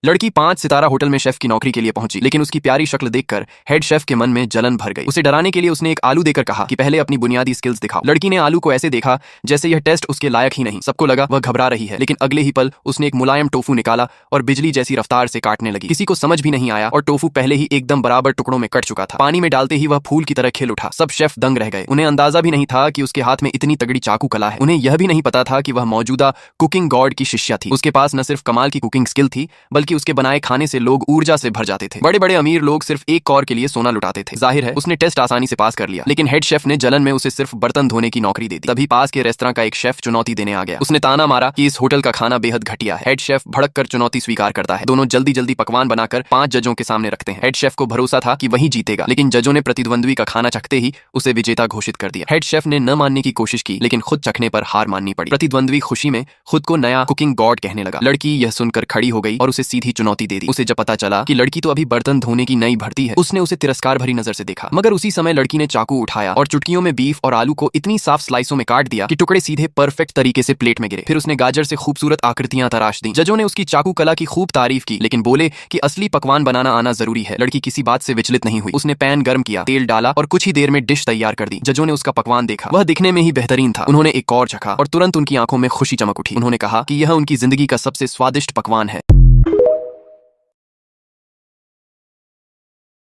लड़की 5 सितारा होटल में शेफ की नौकरी के लिए पहुंची, लेकिन उसकी प्यारी शक्ल देखकर हेड शेफ के मन में जलन भर गई। उसे डराने के लिए उसने एक आलू देकर कहा कि पहले अपनी बुनियादी स्किल्स दिखाओ। लड़की ने आलू को ऐसे देखा जैसे यह टेस्ट उसके लायक ही नहीं। सबको लगा वह घबरा रही है, लेकिन अगले ही पल उसने एक मुलायम टोफू निकाला और बिजली जैसी रफ्तार से काटने लगी। किसी को समझ भी नहीं आया और टोफू पहले ही एकदम बराबर टुकड़ों में कट चुका था। पानी में डालते ही वह फूल की तरह खिल उठा। सब शेफ दंग रह गए। उन्हें अंदाजा भी नहीं था कि उसके हाथ में इतनी तगड़ी चाकू कला है। उन्हें यह भी नहीं पता था कि वह मौजूदा कुकिंग गॉड की शिष्या थी। उसके पास न सिर्फ कमाल की कुकिंग स्किल थी, बल्कि उसके बनाए खाने से लोग ऊर्जा से भर जाते थे। बड़े बड़े अमीर लोग सिर्फ एक कौर के लिए सोना लुटाते थे। जाहिर है उसने टेस्ट आसानी से पास कर लिया, लेकिन हेड शेफ ने जलन में उसे सिर्फ बर्तन धोने की नौकरी दे दी। तभी पास के रेस्तरां का एक शेफ चुनौती देने आ गया। उसने ताना मारा कि इस होटल का खाना बेहद घटिया है। हेड शेफ भड़क कर चुनौती स्वीकार करता है। दोनों जल्दी जल्दी पकवान बनाकर 5 जजों के सामने रखते हैं। हेड शेफ को भरोसा था कि वही जीतेगा, लेकिन जजों ने प्रतिद्वंद्वी का खाना चखते ही उसे विजेता घोषित कर दिया। हेड शेफ ने न मानने की कोशिश की, लेकिन खुद चखने पर हार माननी पड़ी। प्रतिद्वंद्वी खुशी में खुद को नया कुकिंग गॉड कहने लगा। लड़की यह सुनकर खड़ी हो गई और उसे सीधी चुनौती दे दी। उसे जब पता चला कि लड़की तो अभी बर्तन धोने की नई भर्ती है, उसने उसे तिरस्कार भरी नजर से देखा। मगर उसी समय लड़की ने चाकू उठाया और चुटकियों में बीफ और आलू को इतनी साफ स्लाइसों में काट दिया कि टुकड़े सीधे परफेक्ट तरीके से प्लेट में गिरे। फिर उसने गाजर से खूबसूरत आकृतियां तराश दी। जजों ने उसकी चाकू कला की खूब तारीफ की, लेकिन बोले कि असली पकवान बनाना आना जरूरी है। लड़की किसी बात से विचलित नहीं हुई। उसने पैन गर्म किया, तेल डाला और कुछ ही देर में डिश तैयार कर दी। जजों ने उसका पकवान देखा। वह दिखने में ही बेहतरीन था। उन्होंने एक और चखा और तुरंत उनकी आंखों में खुशी चमक उठी। उन्होंने कहा कि यह उनकी जिंदगी का सबसे स्वादिष्ट पकवान है।